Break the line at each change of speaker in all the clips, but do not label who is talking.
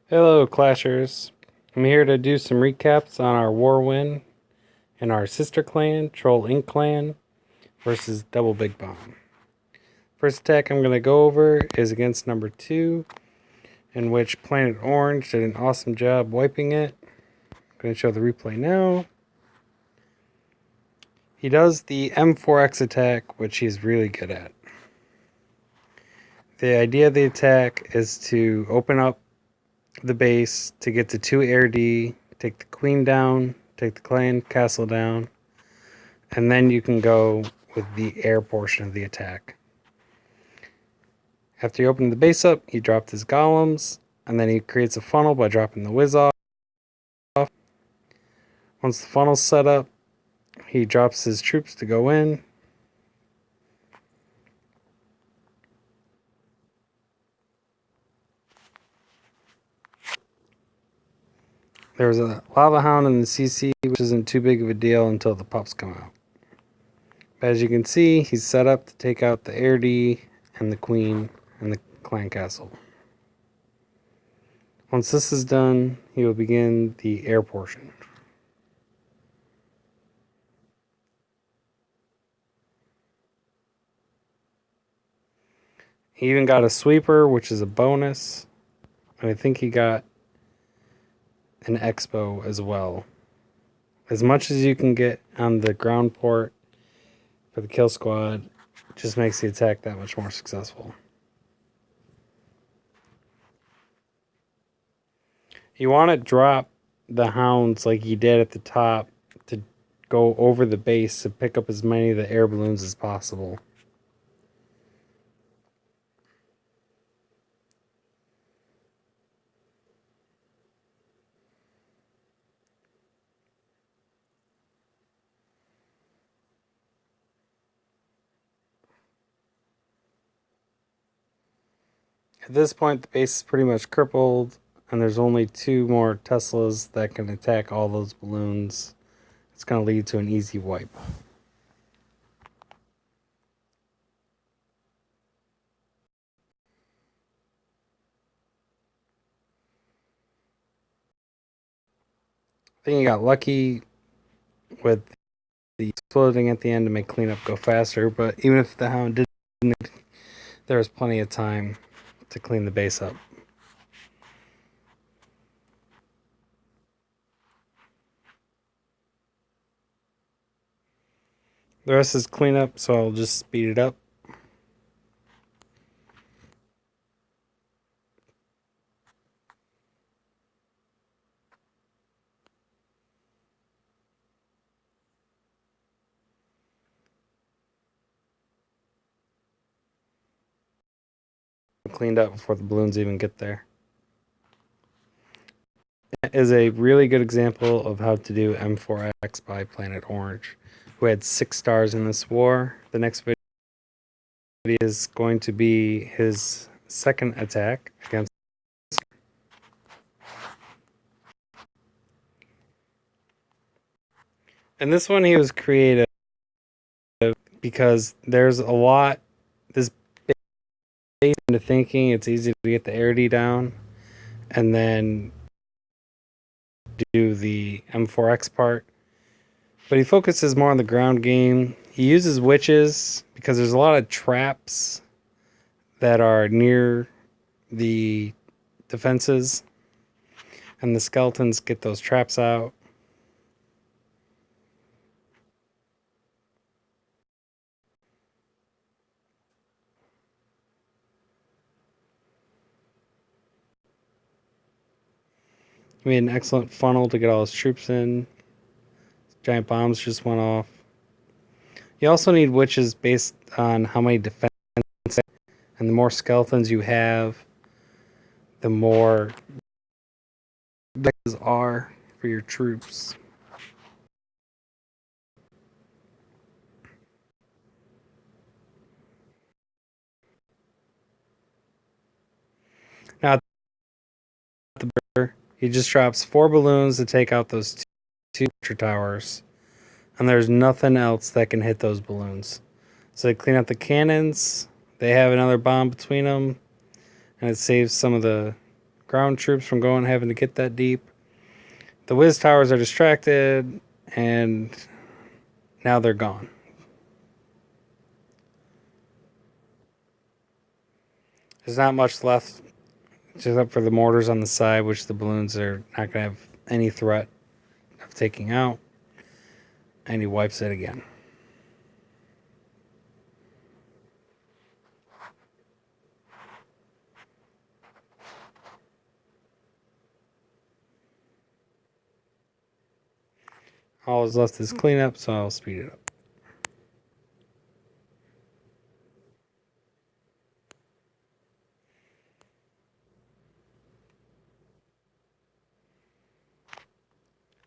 Hello, Clashers. I'm here to do some recaps on our war win and our sister clan, Troll Inc. clan, versus Double Big Bomb. First attack I'm going to go over is against number 2, in which Planet Orange did an awesome job wiping it. I'm going to show the replay now. He does the M4X attack, which he's really good at. The idea of the attack is to open up the base to get to 2 air D, take the queen down, take the clan castle down, and then you can go with the air portion of the attack. After he opened the base up, he dropped his golems, and then he creates a funnel by dropping the whiz off. Once the funnel's set up, he drops his troops to go in. There's a lava hound in the CC, which isn't too big of a deal until the pups come out. But as you can see, he's set up to take out the air D and the queen and the clan castle. Once this is done, he will begin the air portion. He even got a sweeper, which is a bonus. And I think he got an expo as well. As much as you can get on the ground port for the kill squad just makes the attack that much more successful. You want to drop the hounds like you did at the top to go over the base to pick up as many of the air balloons as possible. At this point, the base is pretty much crippled, and there's only 2 more Teslas that can attack all those balloons. It's going to lead to an easy wipe. I think he got lucky with the exploding at the end to make cleanup go faster, but even if the hound didn't, there was plenty of time to clean the base up. The rest is cleanup, so I'll just speed it up. Cleaned up before the balloons even get there. That is a really good example of how to do M4X by Planet Orange, who had 6 stars in this war. The next video is going to be his second attack against. And this one he was creative because there's a lot. This base into thinking it's easy to get the air D down, and then do the M4X part. But he focuses more on the ground game. He uses witches because there's a lot of traps that are near the defenses, and the skeletons get those traps out. He made an excellent funnel to get all his troops in. Giant bombs just went off. You also need witches based on how many defense, and the more skeletons you have, the more witches are for your troops. Now, he just drops 4 balloons to take out those 2 towers, and there's nothing else that can hit those balloons. So they clean out the cannons. They have another bomb between them, and it saves some of the ground troops from having to get that deep. The Wiz towers are distracted, and now they're gone. There's not much left, except for the mortars on the side, which the balloons are not going to have any threat of taking out. And he wipes it again. All that's left is cleanup, so I'll speed it up.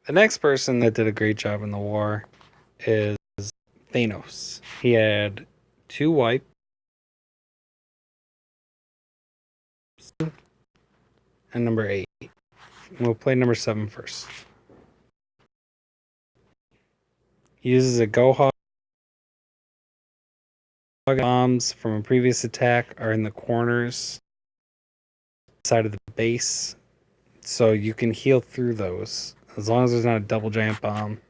The next person that did a great job in the war is Thanos. He had 2 wipes. And number 8. We'll play number 7 first. He uses a Gohawk. Bombs from a previous attack are in the corners side of the base, so you can heal through those as long as there's not a double giant bomb.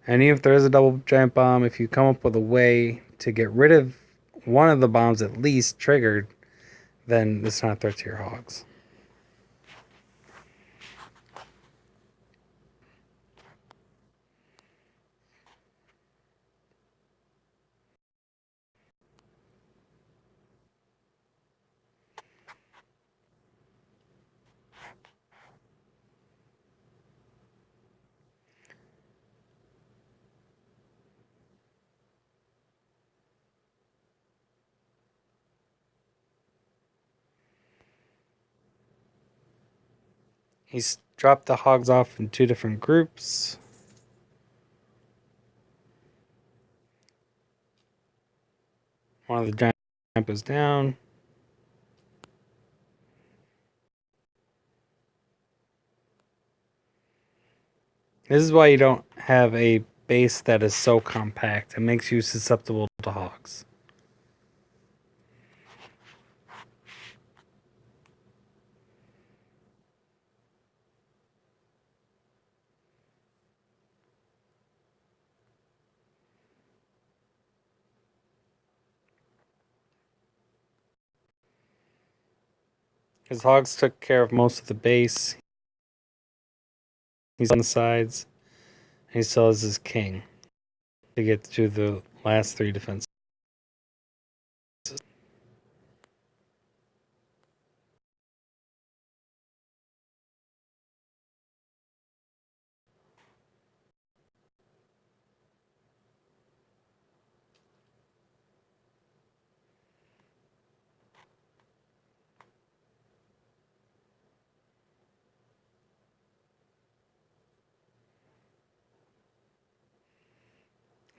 And even if there is a double giant bomb, if you come up with a way to get rid of one of the bombs at least triggered, then it's not a threat to your hogs. He's dropped the hogs off in 2 different groups. One of the giant goes down. This is why you don't have a base that is so compact. It makes you susceptible to hogs. His hogs took care of most of the base. He's on the sides. And he still has his king to get to the last 3 defenses.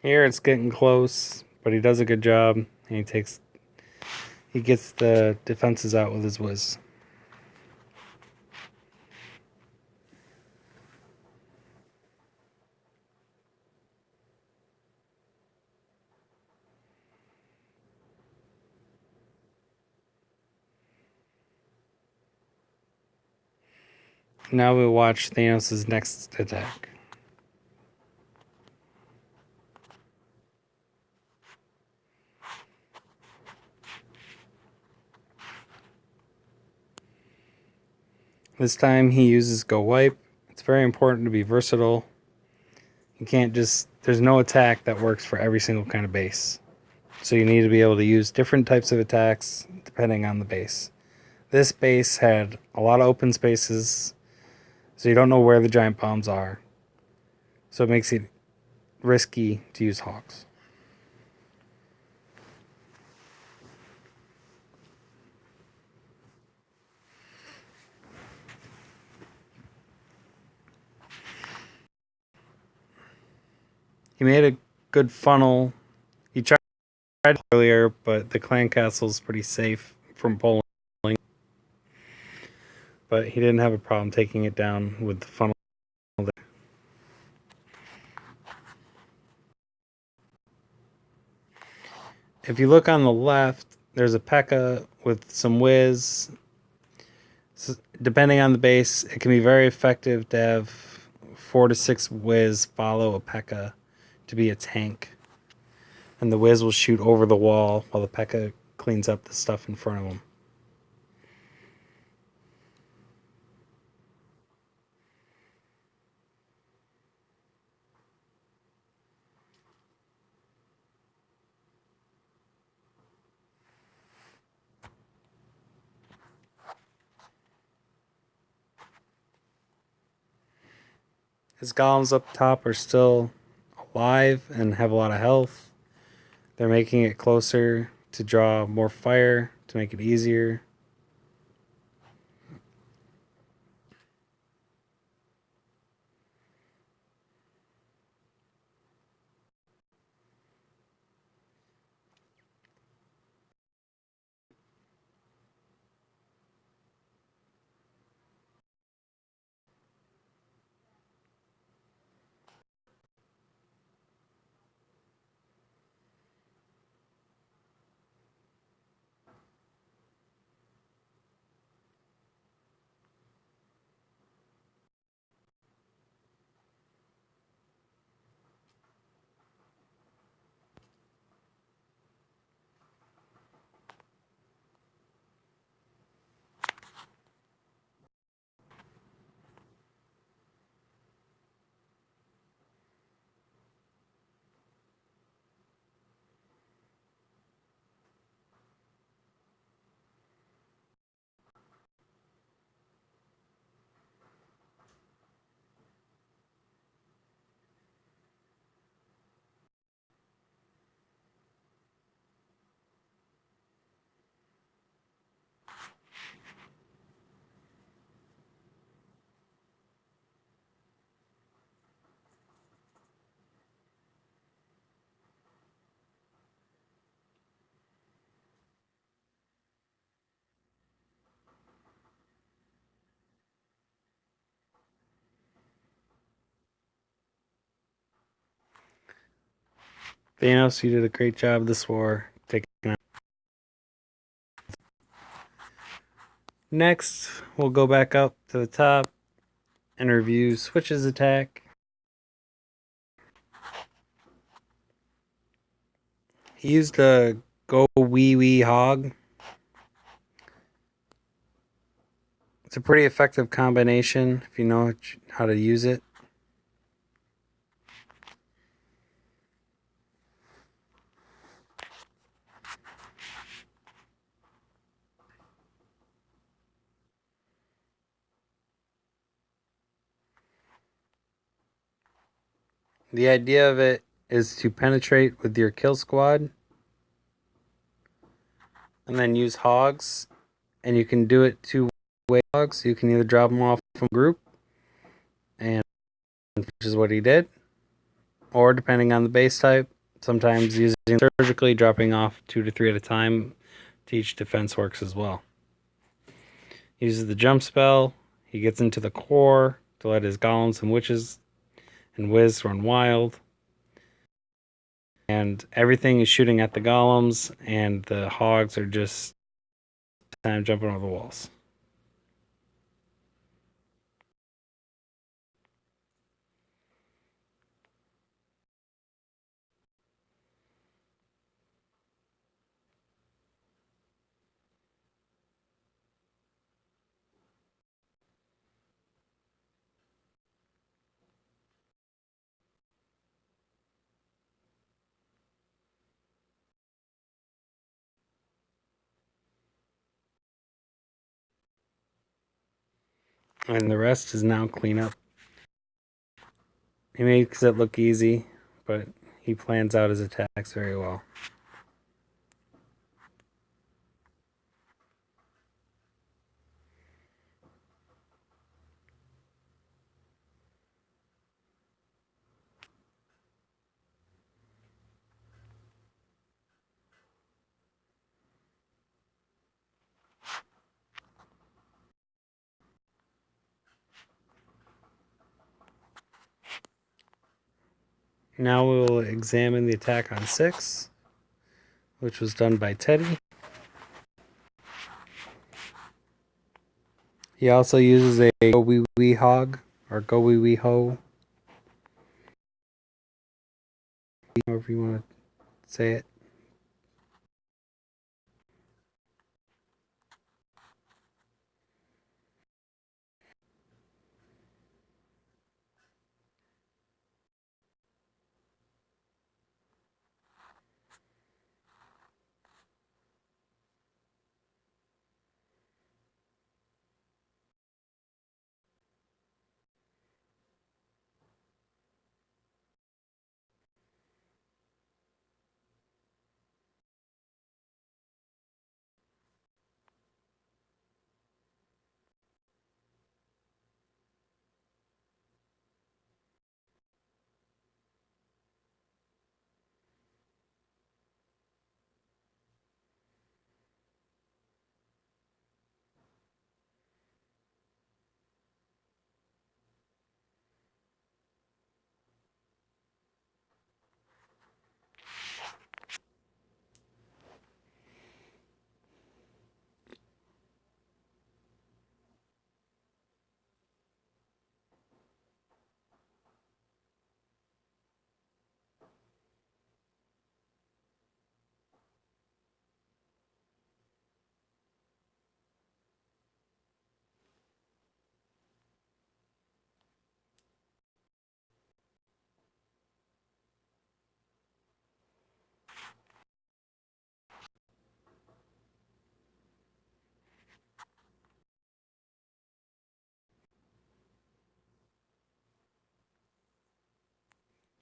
Here it's getting close, but he does a good job. And he gets the defenses out with his whiz. Now we'll watch Thanos' next attack. This time he uses Go Wipe. It's very important to be versatile. You can't just, there's no attack that works for every single kind of base. So you need to be able to use different types of attacks depending on the base. This base had a lot of open spaces, so you don't know where the giant bombs are. So it makes it risky to use hogs. He made a good funnel. He tried earlier, but the clan castle is pretty safe from pulling. But he didn't have a problem taking it down with the funnel. If you look on the left, there's a P.E.K.K.A. with some whiz. So depending on the base, it can be very effective to have 4 to 6 Wiz follow a P.E.K.K.A to be a tank. And the Wiz will shoot over the wall while the P.E.K.K.A cleans up the stuff in front of him. His golems up top are still alive and have a lot of health. They're making it closer to draw more fire to make it easier. Thanos, you did a great job this war taking out. Next, we'll go back up to the top and review Switch's attack. He used a Go Wee Wee Hog. It's a pretty effective combination if you know how to use it. The idea of it is to penetrate with your kill squad and then use hogs. And you can do it two-way hogs. You can either drop them off from group, and which is what he did, or depending on the base type, sometimes using surgically, dropping off 2 to 3 at a time to each defense works as well. He uses the jump spell. He gets into the core to let his golems and witches and Wiz run wild. And everything is shooting at the golems, and the hogs are just time jumping over the walls. And the rest is now cleanup. He makes it look easy, but he plans out his attacks very well. Now we will examine the attack on 6, which was done by Teddy. He also uses a go wee wee hog or go wee wee ho, however you want to say it.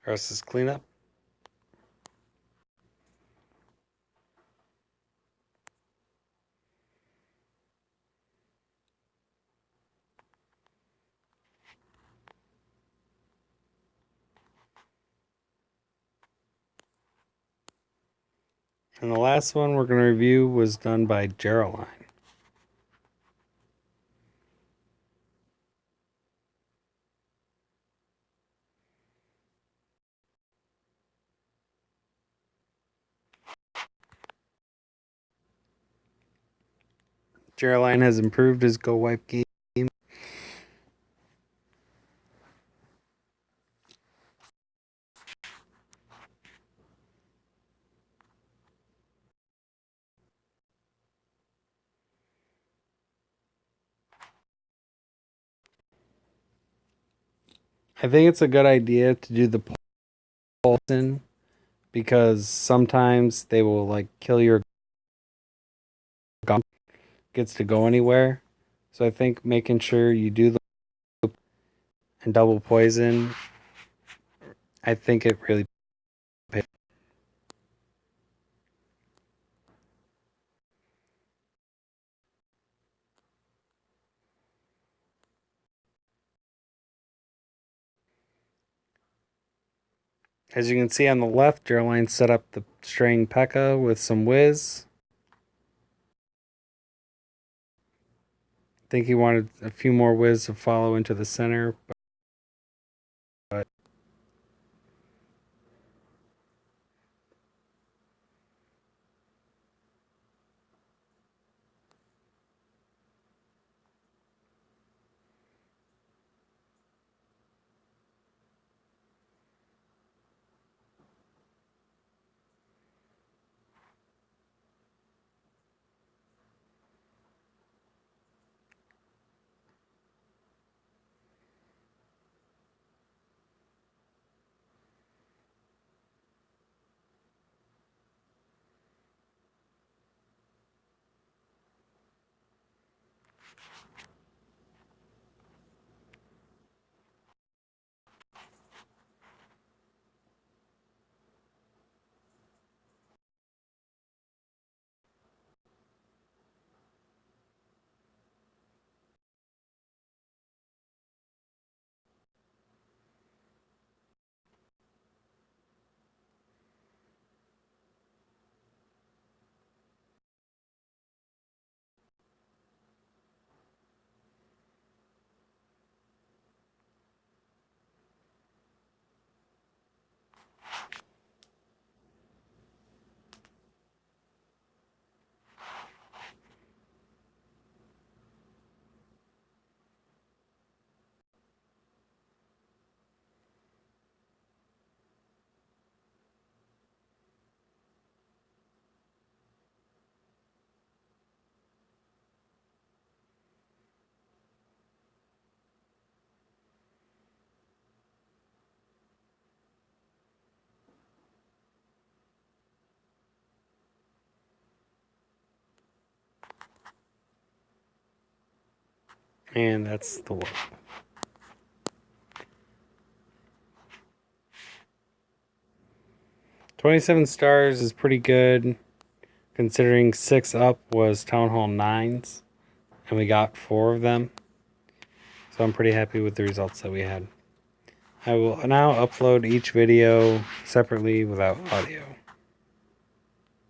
Rest is cleanup. And the last one we're going to review was done by Geraldine. Geraldine has improved his Go Wipe game. I think it's a good idea to do the Paulson because sometimes they will like kill your gum gets to go anywhere. So I think making sure you do the loop and double poison, I think it really pays. As you can see on the left, Geraldine set up the straying P.E.K.K.A with some whiz. I think he wanted a few more whiz to follow into the center, but And that's the low. $27 stars is pretty good, considering 6 up was Town Hall 9s, and we got 4 of them. So I'm pretty happy with the results that we had. I will now upload each video separately without audio.